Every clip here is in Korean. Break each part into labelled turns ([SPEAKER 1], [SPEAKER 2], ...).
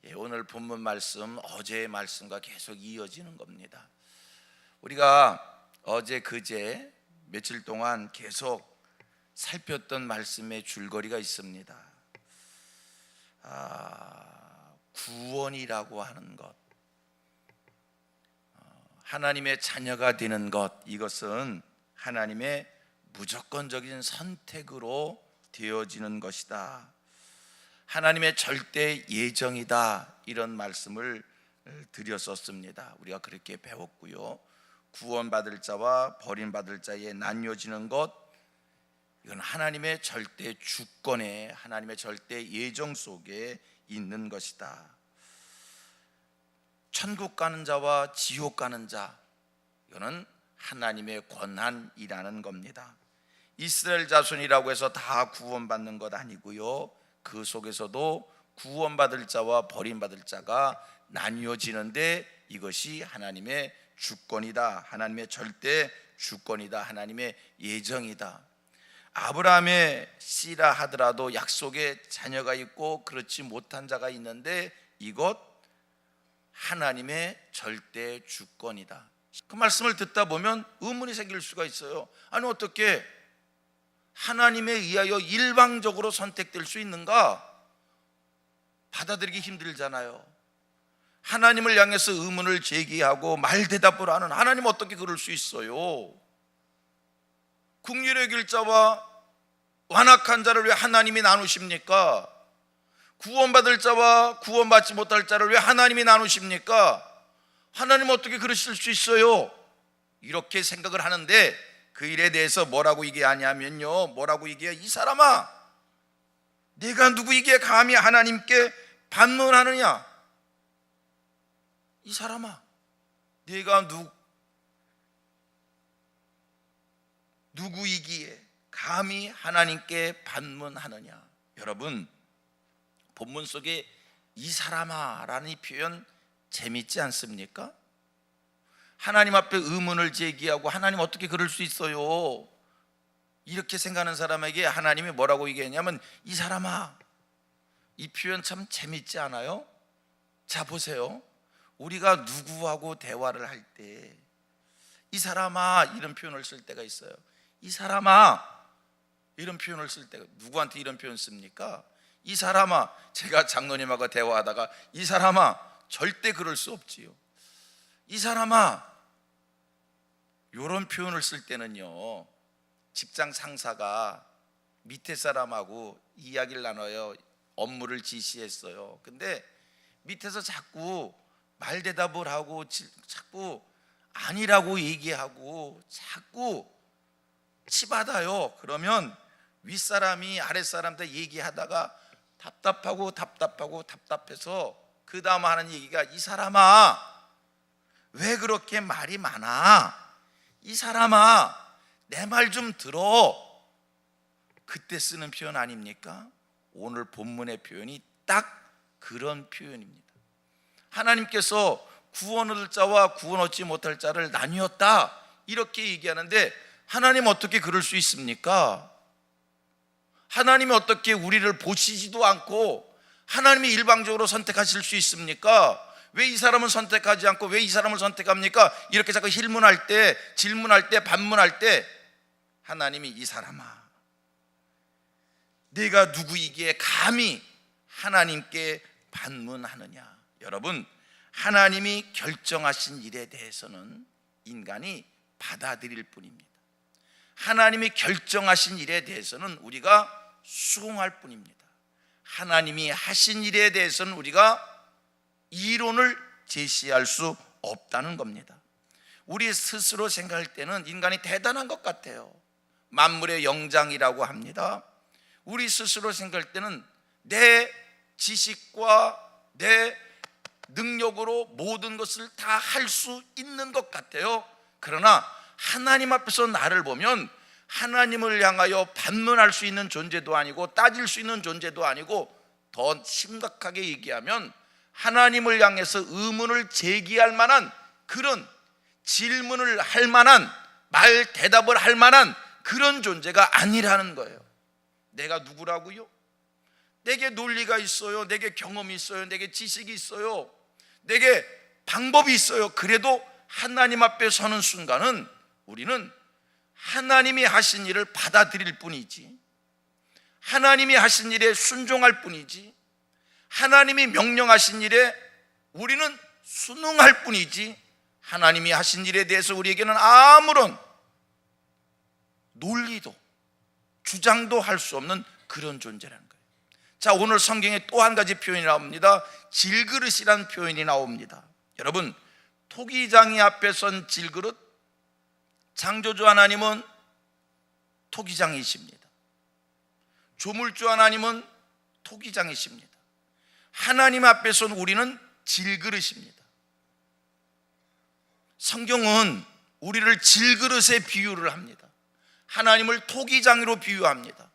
[SPEAKER 1] 오늘 본문 말씀 어제의 말씀과 계속 이어지는 겁니다. 우리가 어제 그제 며칠 동안 계속 살폈던 말씀의 줄거리가 있습니다. 구원이라고 하는 것, 하나님의 자녀가 되는 것, 이것은 하나님의 무조건적인 선택으로 되어지는 것이다. 하나님의 절대 예정이다. 이런 말씀을 드렸었습니다. 우리가 그렇게 배웠고요. 구원받을 자와 버림받을 자의 나뉘어지는 것, 이건 하나님의 절대 주권에, 하나님의 절대 예정 속에 있는 것이다. 천국 가는 자와 지옥 가는 자, 이거는 하나님의 권한이라는 겁니다. 이스라엘 자손이라고 해서 다 구원받는 것 아니고요, 그 속에서도 구원받을 자와 버림받을 자가 나뉘어지는데 이것이 하나님의 주권이다. 하나님의 절대 주권이다. 하나님의 예정이다. 아브라함의 씨라 하더라도 약속의 자녀가 있고 그렇지 못한 자가 있는데 이것 하나님의 절대 주권이다. 그 말씀을 듣다 보면 의문이 생길 수가 있어요. 아니, 어떻게 하나님에 의하여 일방적으로 선택될 수 있는가? 받아들이기 힘들잖아요. 하나님을 향해서 의문을 제기하고 말대답을 하는 하나님, 어떻게 그럴 수 있어요? 긍휼의 길자와 완악한 자를 왜 하나님이 나누십니까? 구원받을 자와 구원받지 못할 자를 왜 하나님이 나누십니까? 하나님 어떻게 그러실 수 있어요? 이렇게 생각을 하는데 그 일에 대해서 뭐라고 얘기하냐면요, 뭐라고 얘기해요? 이 사람아, 네가 누구이기에 감히 하나님께 반문하느냐? 이 사람아, 네가 누구이기에 감히 하나님께 반문하느냐? 여러분, 본문 속에 이 사람아 라는 이 표현 재밌지 않습니까? 하나님 앞에 의문을 제기하고 하나님 어떻게 그럴 수 있어요? 이렇게 생각하는 사람에게 하나님이 뭐라고 얘기했냐면 이 사람아, 이 표현 참 재밌지 않아요? 자, 보세요. 우리가 누구하고 대화를 할 때 이 사람아 이런 표현을 쓸 때가 있어요. 이 사람아 이런 표현을 쓸 때가, 누구한테 이런 표현 씁니까? 이 사람아, 제가 장로님하고 대화하다가 이 사람아, 절대 그럴 수 없지요. 이 사람아, 이런 표현을 쓸 때는요, 직장 상사가 밑에 사람하고 이야기를 나눠요. 업무를 지시했어요. 근데 밑에서 자꾸 말대답을 하고 자꾸 아니라고 얘기하고 자꾸 치받아요. 그러면 윗사람이 아랫사람한테 얘기하다가 답답해서 그 다음 하는 얘기가 이 사람아, 왜 그렇게 말이 많아? 이 사람아, 내 말 좀 들어. 그때 쓰는 표현 아닙니까? 오늘 본문의 표현이 딱 그런 표현입니다. 하나님께서 구원 얻을 자와 구원 얻지 못할 자를 나뉘었다 이렇게 얘기하는데 하나님 어떻게 그럴 수 있습니까? 하나님이 어떻게 우리를 보시지도 않고 하나님이 일방적으로 선택하실 수 있습니까? 왜 이 사람을 선택하지 않고 왜 이 사람을 선택합니까? 이렇게 자꾸 질문할 때, 반문할 때 하나님이 이 사람아, 네가 누구이기에 감히 하나님께 반문하느냐? 여러분, 하나님이 결정하신 일에 대해서는 인간이 받아들일 뿐입니다. 하나님이 결정하신 일에 대해서는 우리가 수긍할 뿐입니다. 하나님이 하신 일에 대해서는 우리가 이론을 제시할 수 없다는 겁니다. 우리 스스로 생각할 때는 인간이 대단한 것 같아요. 만물의 영장이라고 합니다. 우리 스스로 생각할 때는 내 지식과 내 능력으로 모든 것을 다 할 수 있는 것 같아요. 그러나 하나님 앞에서 나를 보면 하나님을 향하여 반문할 수 있는 존재도 아니고 따질 수 있는 존재도 아니고, 더 심각하게 얘기하면 하나님을 향해서 의문을 제기할 만한, 그런 질문을 할 만한, 말 대답을 할 만한 그런 존재가 아니라는 거예요. 내가 누구라고요? 내게 논리가 있어요, 내게 경험이 있어요, 내게 지식이 있어요, 내게 방법이 있어요. 그래도 하나님 앞에 서는 순간은 우리는 하나님이 하신 일을 받아들일 뿐이지, 하나님이 하신 일에 순종할 뿐이지, 하나님이 명령하신 일에 우리는 순응할 뿐이지, 하나님이 하신 일에 대해서 우리에게는 아무런 논리도 주장도 할 수 없는 그런 존재라는 거예요. 자, 오늘 성경에 또 한 가지 표현이 나옵니다. 질그릇이라는 표현이 나옵니다. 여러분, 토기장이 앞에 선 질그릇, 창조주 하나님은 토기장이십니다. 조물주 하나님은 토기장이십니다. 하나님 앞에 선 우리는 질그릇입니다. 성경은 우리를 질그릇에 비유를 합니다. 하나님을 토기장으로 비유합니다.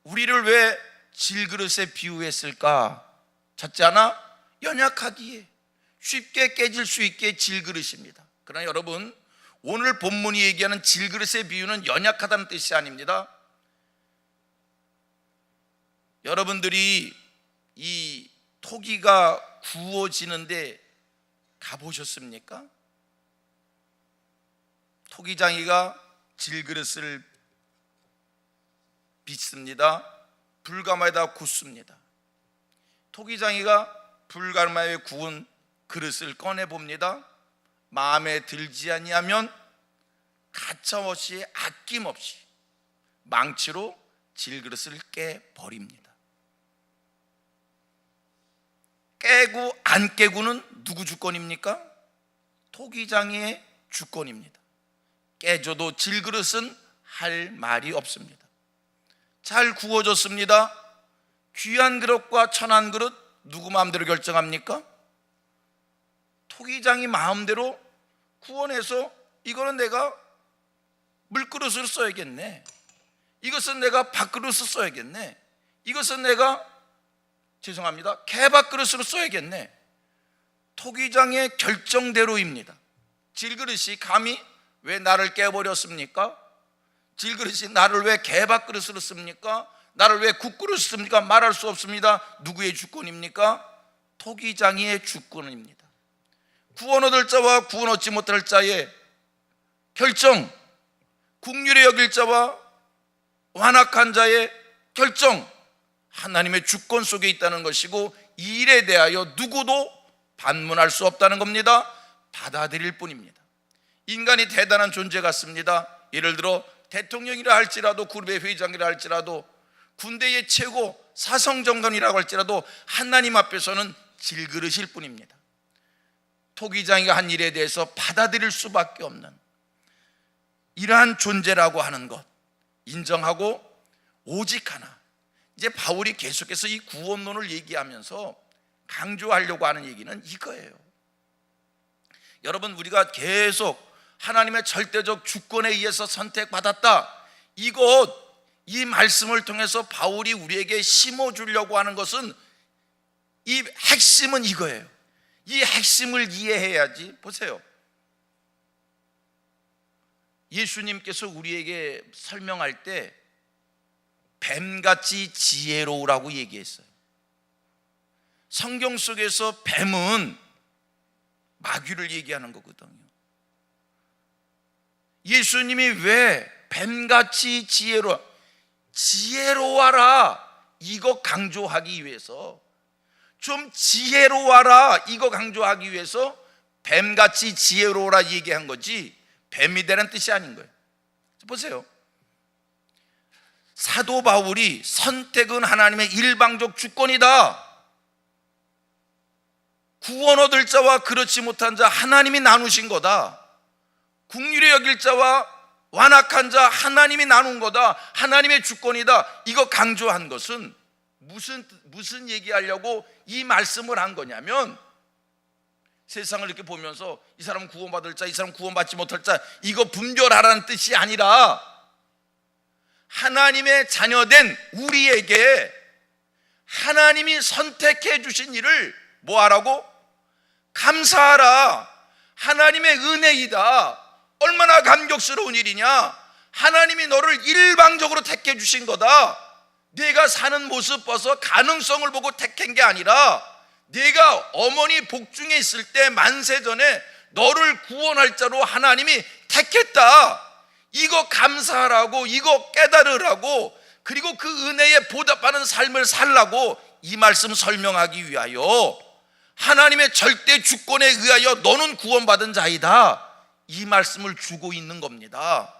[SPEAKER 1] 우리를 왜 질그릇에 비유했을까? 첫째 하나, 연약하기에, 쉽게 깨질 수 있게 질그릇입니다. 그러나 여러분, 오늘 본문이 얘기하는 질그릇의 비유는 연약하다는 뜻이 아닙니다. 여러분들이 이 토기가 구워지는데 가보셨습니까? 토기장이가 질그릇을 빚습니다. 불가마에다 굽습니다. 토기장이가 불가마에 구운 그릇을 꺼내봅니다. 마음에 들지 아니하면 가차없이 아낌없이 망치로 질그릇을 깨버립니다. 깨고 안 깨고는 누구 주권입니까? 토기장이의 주권입니다. 깨져도 질그릇은 할 말이 없습니다. 잘 구워졌습니다. 귀한 그릇과 천한 그릇 누구 마음대로 결정합니까? 토기장이 마음대로 구워내서 이거는 내가 물그릇을 써야겠네, 이것은 내가 밥그릇을 써야겠네, 이것은 내가 죄송합니다 개밥그릇으로 써야겠네. 토기장의 결정대로입니다. 질그릇이 감히 왜 나를 깨버렸습니까? 질그릇이 나를 왜 개밥그릇으로 씁니까? 나를 왜 국그릇으로 씁니까? 말할 수 없습니다. 누구의 주권입니까? 토기장이의 주권입니다. 구원 얻을 자와 구원 얻지 못할 자의 결정, 긍휼히 여길 자와 완악한 자의 결정, 하나님의 주권 속에 있다는 것이고, 이 일에 대하여 누구도 반문할 수 없다는 겁니다. 받아들일 뿐입니다. 인간이 대단한 존재 같습니다. 예를 들어 대통령이라 할지라도, 그룹의 회장이라 할지라도, 군대의 최고 사성정권이라고 할지라도 하나님 앞에서는 질그릇일 뿐입니다. 토기장이가 한 일에 대해서 받아들일 수밖에 없는 이러한 존재라고 하는 것 인정하고, 오직 하나, 이제 바울이 계속해서 이 구원론을 얘기하면서 강조하려고 하는 얘기는 이거예요. 여러분, 우리가 계속 하나님의 절대적 주권에 의해서 선택받았다, 이 말씀을 통해서 바울이 우리에게 심어주려고 하는 것은, 이 핵심은 이거예요. 이 핵심을 이해해야지. 보세요, 예수님께서 우리에게 설명할 때 뱀같이 지혜로우라고 얘기했어요. 성경 속에서 뱀은 마귀를 얘기하는 거거든요. 예수님이 왜 뱀같이 지혜로워라 이거 강조하기 위해서, 좀 지혜로워라 이거 강조하기 위해서 뱀같이 지혜로워라 얘기한 거지, 뱀이 되는 뜻이 아닌 거예요. 보세요, 사도 바울이 선택은 하나님의 일방적 주권이다, 구원 얻을 자와 그렇지 못한 자 하나님이 나누신 거다, 긍휼히 여길 자와 완악한 자 하나님이 나눈 거다, 하나님의 주권이다, 이거 강조한 것은 무슨 얘기하려고 이 말씀을 한 거냐면, 세상을 이렇게 보면서 이 사람은 구원받을 자, 이 사람은 구원받지 못할 자, 이거 분별하라는 뜻이 아니라, 하나님의 자녀된 우리에게 하나님이 선택해 주신 일을 뭐하라고? 감사하라. 하나님의 은혜이다. 얼마나 감격스러운 일이냐. 하나님이 너를 일방적으로 택해 주신 거다. 내가 사는 모습 봐서 가능성을 보고 택한 게 아니라 내가 어머니 복중에 있을 때 만세전에 너를 구원할 자로 하나님이 택했다. 이거 감사하라고, 이거 깨달으라고, 그리고 그 은혜에 보답하는 삶을 살라고 이 말씀 설명하기 위하여 하나님의 절대 주권에 의하여 너는 구원받은 자이다, 이 말씀을 주고 있는 겁니다.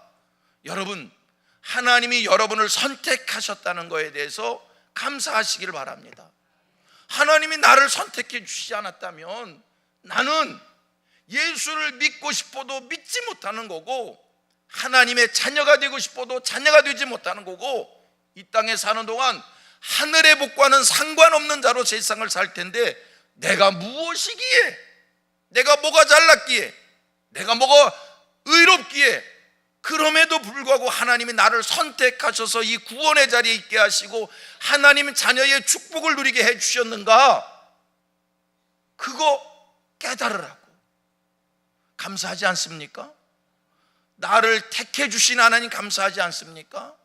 [SPEAKER 1] 여러분, 하나님이 여러분을 선택하셨다는 것에 대해서 감사하시기를 바랍니다. 하나님이 나를 선택해 주시지 않았다면 나는 예수를 믿고 싶어도 믿지 못하는 거고, 하나님의 자녀가 되고 싶어도 자녀가 되지 못하는 거고, 이 땅에 사는 동안 하늘의 복과는 상관없는 자로 세상을 살 텐데, 내가 무엇이기에, 내가 뭐가 잘났기에, 내가 뭐가 의롭기에, 그럼에도 불구하고 하나님이 나를 선택하셔서 이 구원의 자리에 있게 하시고 하나님 자녀의 축복을 누리게 해주셨는가, 그거 깨달으라고. 감사하지 않습니까? 나를 택해 주신 하나님 감사하지 않습니까?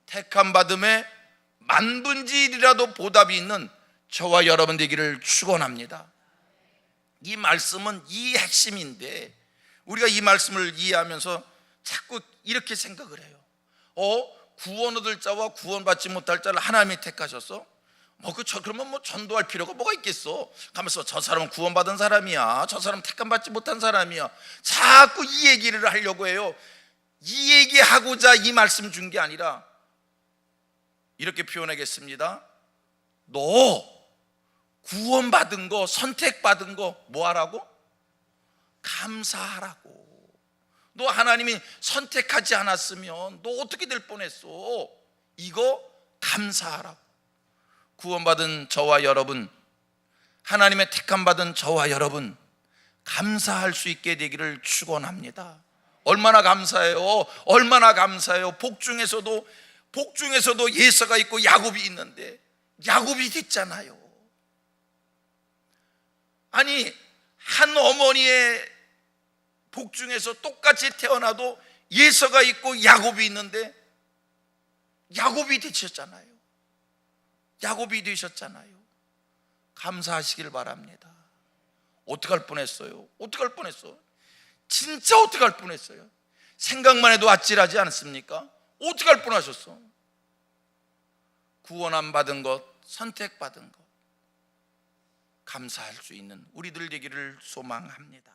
[SPEAKER 1] 택함 받음에 만분지일이라도 보답이 있는 저와 여러분 되기를 축원합니다. 이 말씀은 이 핵심인데, 우리가 이 말씀을 이해하면서 자꾸 이렇게 생각을 해요. 구원 얻을 자와 구원받지 못할 자를 하나님이 택하셨어? 그러면 전도할 필요가 뭐가 있겠어? 가면서 저 사람은 구원받은 사람이야, 저 사람은 택함받지 못한 사람이야, 자꾸 이 얘기를 하려고 해요. 이 얘기하고자 이 말씀 준 게 아니라 이렇게 표현하겠습니다. 너 구원받은 거, 선택받은 거 뭐 하라고? 감사하라고. 너 하나님이 선택하지 않았으면 너 어떻게 될 뻔했어? 이거 감사하라고. 구원받은 저와 여러분, 하나님의 택함받은 저와 여러분, 감사할 수 있게 되기를 축원합니다. 얼마나 감사해요. 얼마나 감사해요. 복중에서도 예서가 있고 야곱이 있는데 야곱이 됐잖아요. 아니, 한 어머니의 복중에서 똑같이 태어나도 예서가 있고 야곱이 있는데 야곱이 되셨잖아요. 야곱이 되셨잖아요. 감사하시길 바랍니다. 어떡할 뻔했어요? 어떡할 뻔했어? 진짜 어떡할 뻔했어요? 생각만 해도 아찔하지 않습니까? 어떡할 뻔하셨어? 구원함 받은 것, 선택받은 것, 감사할 수 있는 우리들 되기를 소망합니다.